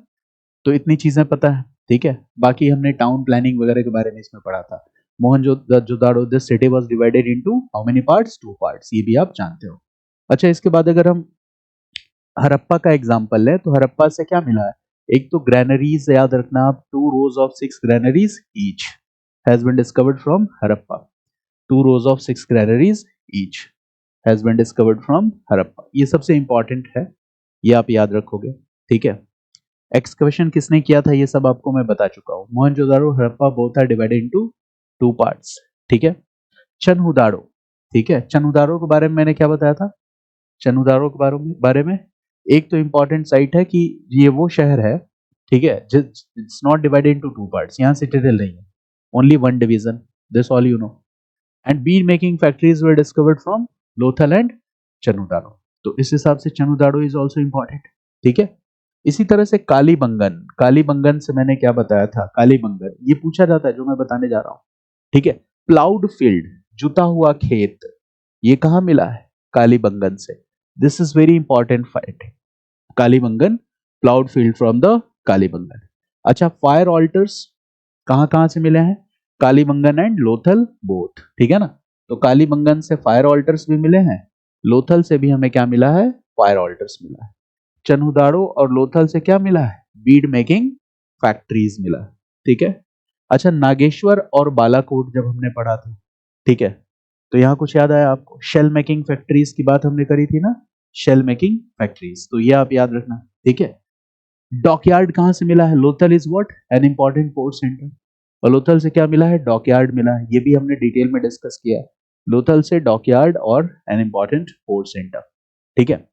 तो इतनी चीजें पता है। ठीक है, बाकी हमने टाउन प्लानिंग वगैरह के बारे में इसमें पढ़ा था। Mohenjodaro this city was divided into how many parts? 2 parts, ये भी आप जानते हो। अच्छा, इसके बाद अगर हम हड़प्पा का एग्जांपल लें, तो हड़प्पा से क्या मिला है? एक तो ग्रैनरीज याद रखना आप, 2 rows of 6 granaries each has been discovered from Harappa. 2 rows of 6 granaries each has been discovered from Harappa. ये सबसे इंपॉर्टेंट है, ये आप याद रखोगे। ठीक है, एक्सकवेशन किसने किया था ये सब आपको मैं बता चुका हूँ। Mohenjodaro Harappa both are divided into 2 parts. ठीक है। चनहुदारो, ठीक है, चनहुदारो के बारे में मैंने क्या बताया था? चनहुदारो के बारे में एक तो इंपॉर्टेंट साइट है कि ये वो शहर है, ठीक है, it's not divided into 2 parts, यहाँ सिटीजन नहीं है, only 1 division, this all you know. And bead making factories were discovered from Lothal and Chanhudaro. तो इस हिसाब से चनहुदारो इज ऑल्सो इंपॉर्टेंट। ठीक है। इसी तरह से कालीबंगन, कालीबंगन से मैंने क्या बताया था? कालीबंगन ये पूछा जाता है जो मैं बताने जा रहा हूँ। ठीक है। प्लाउड फील्ड, जुता हुआ खेत, ये कहाँ मिला है? कालीबंगन से। This is very important fight. Kalibangan, ploughed field from the Kalibangan. अच्छा, फायर ऑल्टर्स कहाँ कहाँ से मिले हैं? Kalibangan and Lothal both. ठीक है ना? तो कालीबंगन से फायर ऑल्टर्स भी मिले हैं, लोथल से भी हमें क्या मिला है? फायर ऑल्टर्स मिला है। चनहुदाड़ो और लोथल से क्या मिला है? बीड मेकिंग फैक्ट्रीज मिला है। ठीक है। अच्छा, नागेश्वर और बालाकोट जब हमने पढ़ा था, ठीक है, तो यहाँ कुछ याद आया आपको? शेल मेकिंग फैक्ट्रीज की बात हमने करी थी ना, शेल मेकिंग फैक्ट्रीज, तो ये आप याद रखना। ठीक है। डॉकयार्ड कहां से मिला है? Lothal is what? An important port centre. और लोथल से क्या मिला है? डॉकयार्ड मिला है, ये भी हमने डिटेल में डिस्कस किया है। लोथल से डॉकयार्ड और एन इंपॉर्टेंट पोर्ट सेंटर। ठीक है।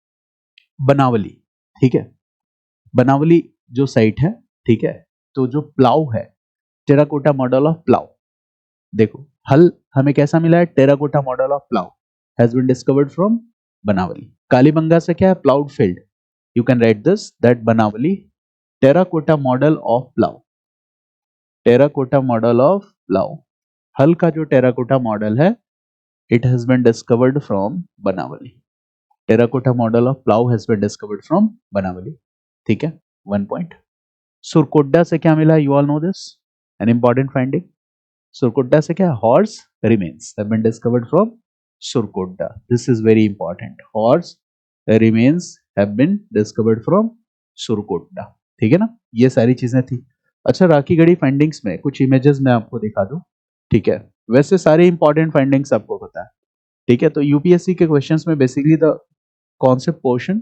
बनावली, ठीक है, बनावली जो साइट है, ठीक है, तो जो प्लाउ है, टेराकोटा मॉडल ऑफ प्लाउ, देखो हल हमें कैसा मिला है? Terracotta model of plough has been discovered from Banawali. Kalibangan से क्या है? Ploughed field. You can write this that Banawali terracotta model of plough, terracotta model of plough, हल का जो टेराकोटा मॉडल है, it has been discovered from Banawali. Terracotta model of plough has been discovered from Banawali. ठीक है, 1 point. Surkotada से क्या मिला? You all know this, an important finding. सुरकोड्डा से क्या? Horse remains have been discovered from Surkotada. This is very important, horse remains have been discovered from Surkotada. ठीक है ना? ये सारी चीजें थी। अच्छा, राखीगढ़ी फाइंडिंग्स में कुछ इमेजेस मैं आपको दिखा दूं। ठीक है, वैसे सारे इंपॉर्टेंट फाइंडिंग्स आपको पता है। ठीक है, तो यूपीएससी के क्वेश्चंस में बेसिकली द कॉन्सेप्ट पोर्शन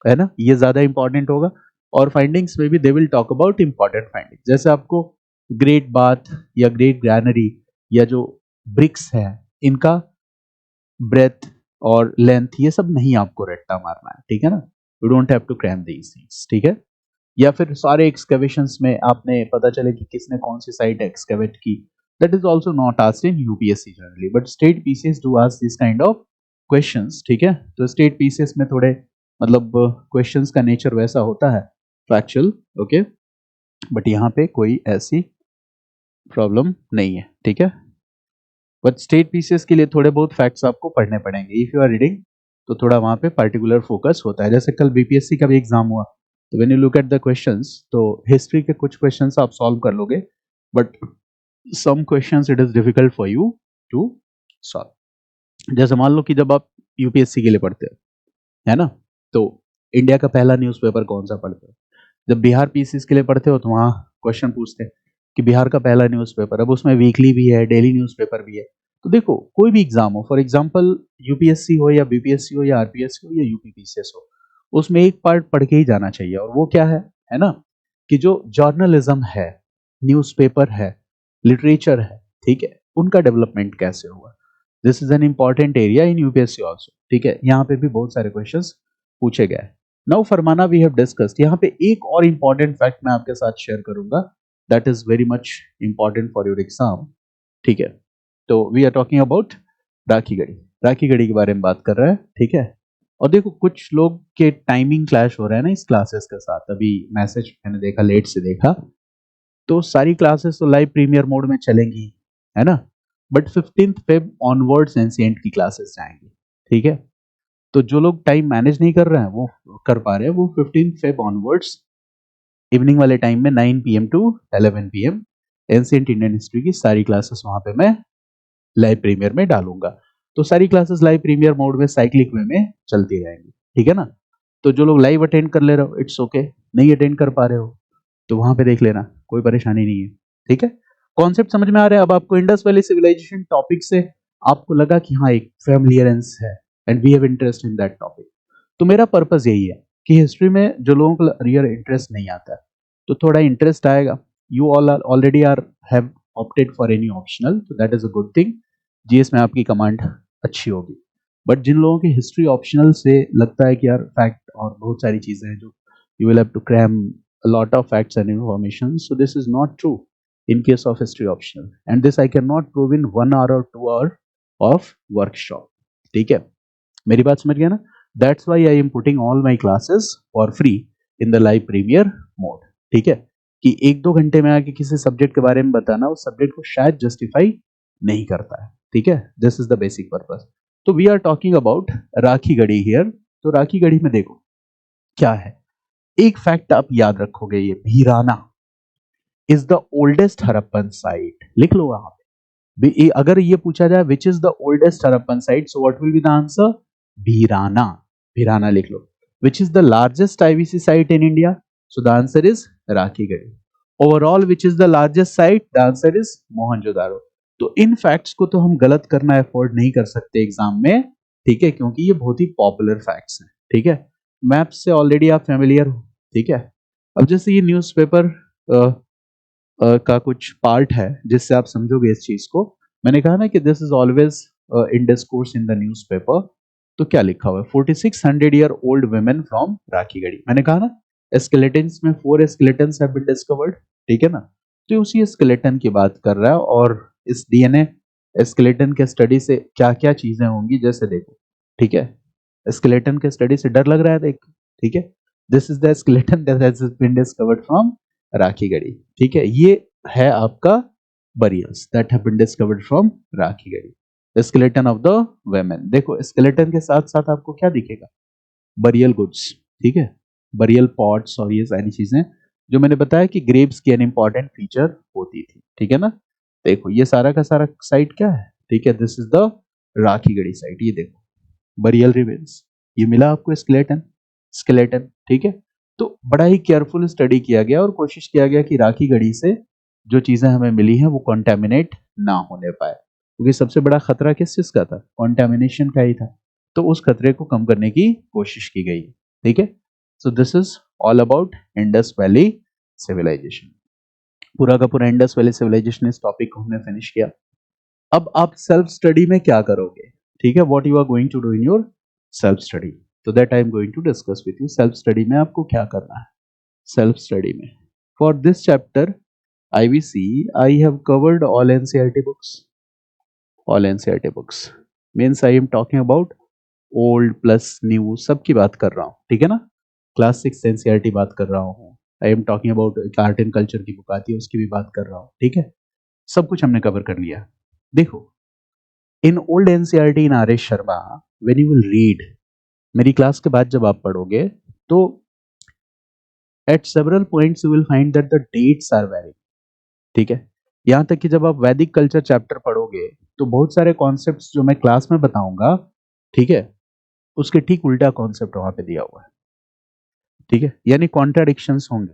है ना, ये ज्यादा इंपॉर्टेंट होगा। और फाइंडिंग्स में भी they will talk about important finding, जैसे आपको ग्रेट बाथ या ग्रेट ग्रैनरी या जो ब्रिक्स है, इनका ब्रेथ और लेंथ ये सब नहीं आपको रट्टा मारना है। ठीक है ना? You don't have to cram these things. ठीक है। या फिर सारे एक्सकवेशंस में आपने पता चले कि किसने कौन सी साइट एक्सकवेट की, that is also not asked in UPSC generally, but state PCS do ask this kind of questions, ठीक है। तो स्टेट पीसीएस में थोड़े मतलब क्वेश्चंस का नेचर वैसा होता है फैक्चुअल, ओके, बट यहाँ पे कोई ऐसी प्रॉब्लम नहीं है, ठीक है। बट स्टेट पीसीएस के लिए थोड़े बहुत फैक्ट्स आपको पढ़ने पड़ेंगे इफ यू आर रीडिंग, तो थोड़ा वहां पे पर्टिकुलर फोकस होता है। जैसे कल बीपीएससी का भी एग्जाम हुआ, तो when you look at the questions, तो हिस्ट्री के कुछ क्वेश्चंस आप सॉल्व कर लोगे, but some questions it is difficult for you to solve. जैसे मान लो कि जब आप यूपीएससी के लिए पढ़ते हो, है ना, तो इंडिया का पहला न्यूज़पेपर कौन सा पढ़ते हो? जब बिहार पीसीएस के लिए पढ़ते हो तो वहाँ क्वेश्चन पूछते हैं कि बिहार का पहला न्यूज़पेपर, अब उसमें वीकली भी है, डेली न्यूज़पेपर भी है। तो देखो कोई भी एग्जाम हो, फॉर एग्जांपल यूपीएससी हो या बीपीएससी हो या आरपीएससी हो या यूपीपीसीएस हो, उसमें एक पार्ट पढ़ के ही जाना चाहिए, और वो क्या है ना, कि जो जर्नलिज्म है, न्यूज़पेपर है, लिटरेचर है, ठीक है, उनका डेवलपमेंट कैसे हुआ। This is an important area in UPSC also, ठीक है। यहाँ पे भी बहुत सारे क्वेश्चंस पूछे गए। नाउ फरमाना वी हैव डिस्कस्ड, यहाँ पे एक और इंपॉर्टेंट फैक्ट मैं आपके साथ शेयर करूंगा, that is very much important for your exam, ठीक है। तो we are talking about Rakhi Garhi, Rakhi Garhi के बारे में बात कर रहे हैं, ठीक है। और देखो कुछ लोग के टाइमिंग क्लैश हो रहा है ना इस क्लासेस के साथ, अभी मैसेज मैंने देखा, लेट से देखा, तो सारी क्लासेस तो लाइव प्रीमियर मोड में चलेंगी, है ना, but 15th Feb onwards ancient की क्लासेस जाएंगी, ठीक है। तो जो लोग टाइम मैनेज नहीं कर रहे हैं वो कर पा रहे हैं, वो 15th फेब ऑनवर्ड्स इवनिंग वाले टाइम में 9 PM to 11 PM ancient Indian history की सारी क्लासेस वहां पे मैं लाइव प्रीमियर में डालूंगा। तो सारी क्लासेस लाइव प्रीमियर मोड में साइक्लिक वे में चलती रहेंगी, ठीक है ना। तो जो लोग लाइव अटेंड कर ले रहे हो इट्स ओके, नहीं अटेंड कर पा रहे हो तो वहां पे देख लेना, कोई परेशानी नहीं है, ठीक है। कॉन्सेप्ट समझ में आ रहा है अब आपको? इंडस वैली सिविलाइजेशन टॉपिक से आपको लगा कि हाँ एक फैमिलियरेंस है and we have interest in that topic. तो मेरा पर्पस यही है कि हिस्ट्री में जो लोगों को रियल इंटरेस्ट नहीं आता है, तो थोड़ा इंटरेस्ट आएगा। You all are already are have opted for any optional, so that is a good thing, GS में आपकी कमांड अच्छी होगी। बट जिन लोगों की हिस्ट्री ऑप्शनल से लगता है कि यार फैक्ट और बहुत सारी चीजें हैं जो you will have to cram a lot of facts and information, so this is not true in case of history optional, and this I cannot prove in 1 hour or 2 hour of workshop, ठीक है। मेरी बात समझ गया ना? That's why I am putting all my classes for free in the live premier mode, ठीक है, कि 1-2 घंटे में आके किसी सब्जेक्ट के बारे में बताना उस सब्जेक्ट को शायद जस्टिफाई नहीं करता है, ठीक है। This is the basic purpose. तो we are talking about Rakhigarhi here. तो राखी गढ़ी में देखो क्या है, एक फैक्ट आप याद रखोगे, ये Bhirrana is the oldest Harappan site, लिख लो वहां पे। अगर ये पूछा जाए which is the oldest Harappan site, so what will be the answer? Bhirrana, Bhirrana लिख लो। Which is the largest IVC site in India, so the answer is Rakhigarhi. Overall which is the largest site, the answer is Mohenjodaro. तो in facts को तो हम गलत करना afford नहीं कर सकते एग्जाम में, ठीक है, क्योंकि ये बहुत ही पॉपुलर फैक्ट्स हैं, ठीक है। मैप से ऑलरेडी आप फेमिलियर हो, ठीक है। अब जैसे ये न्यूज़पेपर का कुछ पार्ट है जिससे आप समझोगे इस चीज को। मैंने कहा ना कि this is always in discourse in the newspaper. तो क्या लिखा हुआ है? 4600 year old women from Rakhigarhi. मैंने कहा ना स्केलेटन्स में 4 स्केलेटन्स हैव बीन डिस्कवर्ड, ठीक है ना। तो उसी स्केलेटन की बात कर रहा है, और इस डीएनए स्केलेटन के स्टडी से क्या क्या चीजें होंगी जैसे देखो, ठीक है। स्केलेटन के स्टडी से डर लग रहा है देख, ठीक है। This is the skeleton that has been discovered from Rakhigarhi, ठीक है। ये है आपका burials that have been discovered from Rakhigarhi. Skeleton of the women, देखो स्केलेटन के साथ साथ आपको क्या दिखेगा? बरियल गुड्स, ठीक है, बरियल पॉट्स और ये सारी चीजें जो मैंने बताया कि ग्रेव्स की एन इंपॉर्टेंट फीचर होती थी, ठीक है ना। देखो ये सारा का सारा साइट क्या है, ठीक है, this is the Rakhigarhi site. ये देखो बरियल रिमेन्स, ये मिला आपको स्केलेटन, स्केलेटन, ठीक है। तो बड़ा ही केयरफुल स्टडी किया गया और कोशिश किया गया कि राखीगढ़ी से जो चीजें हमें मिली हैं वो कॉन्टेमिनेट ना होने पाए, क्योंकि सबसे बड़ा खतरा किस चीज का था? कॉन्टेमिनेशन का ही था। तो उस खतरे को कम करने की कोशिश की गई, ठीक है। So this is all about Indus valley civilization. पूरा का पूरा इंडस वैली सिविलाइजेशन इस टॉपिक को हमने फिनिश किया। अब आप सेल्फ स्टडी में क्या करोगे, ठीक है, what you are going to do in your self study, so that I am going to discuss with you. Self study में आपको क्या करना है? सेल्फ स्टडी में। For this chapter IVC I have covered all NCERT books. All NCERT books means I am talking about old plus new, सबकी बात कर रहा हूँ, ठीक है ना। क्लास 6 NCERT बात कर रहा हूँ, I am talking about art and culture की बुक आती है उसकी भी बात कर रहा हूँ, ठीक है। सब कुछ हमने कवर कर लिया। देखो, in old NCERT in R S. Sharma when you will read, मेरी क्लास के बाद जब आप पढ़ोगे तो at several points you will find that the dates are very, ठीक है। यहां तक कि जब आप वैदिक कल्चर चैप्टर पढ़ोगे तो बहुत सारे कॉन्सेप्ट्स जो मैं क्लास में बताऊंगा, ठीक है, उसके ठीक उल्टा कॉन्सेप्ट वहां पे दिया हुआ है, ठीक है, यानी कॉन्ट्राडिक्शंस होंगे।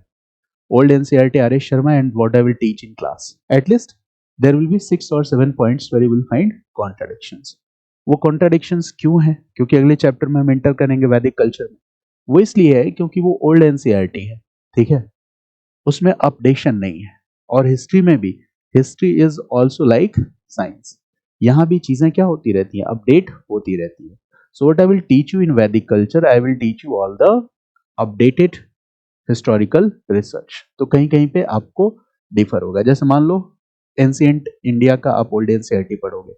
Old NCERT R.S. Sharma and what I will teach in class, at least there will be 6 or 7 points where you will find contradictions. वो कॉन्ट्राडिक्शंस क्यों है? क्योंकि अगले चैप्टर में हम एंटर करेंगे वैदिक कल्चर में। वो इसलिए है क्योंकि वो ओल्ड NCERT है, ठीक है, उसमें अपडेशन नहीं है। और हिस्ट्री में भी, history is also like science, यहाँ भी चीजें क्या होती रहती हैं, अपडेट होती रहती है। So what I will teach you in Vedic culture, I will teach you all the updated historical research. तो कहीं कहीं पे आपको डिफर होगा। जैसे मान लो एंशिएंट इंडिया का आप ओल्ड NCERT पढ़ोगे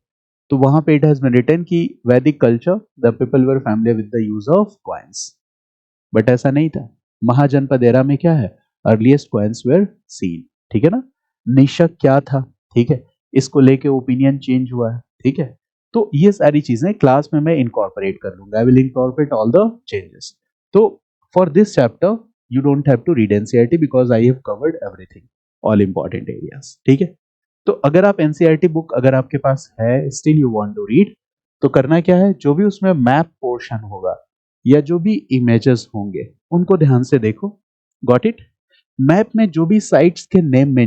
तो वहां पे इट हैज बीन रिटन कि वैदिक culture the people were familiar with the use of coins, but ऐसा नहीं था। महाजनपद एरा में क्या है, अर्लीस्ट कॉइन्स वेर सीन, ठीक है ना। निशक क्या था, ठीक है, इसको लेके ओपिनियन चेंज हुआ है, ठीक है। तो ये सारी चीजें क्लास में मैं इनकॉर्पोरेट कर लूंगा, I will incorporate all the changes. तो for this chapter you don't have to read NCERT because I have covered everything, all important areas, ठीक है। तो अगर आप NCERT बुक अगर आपके पास है, still you want to read, तो करना क्या है, जो भी उसमें मैप पोर्शन होगा या जो भी इमेजेस होंगे उनको ध्यान से देखो। Got it. मैप में जो भी साइट्स के नेम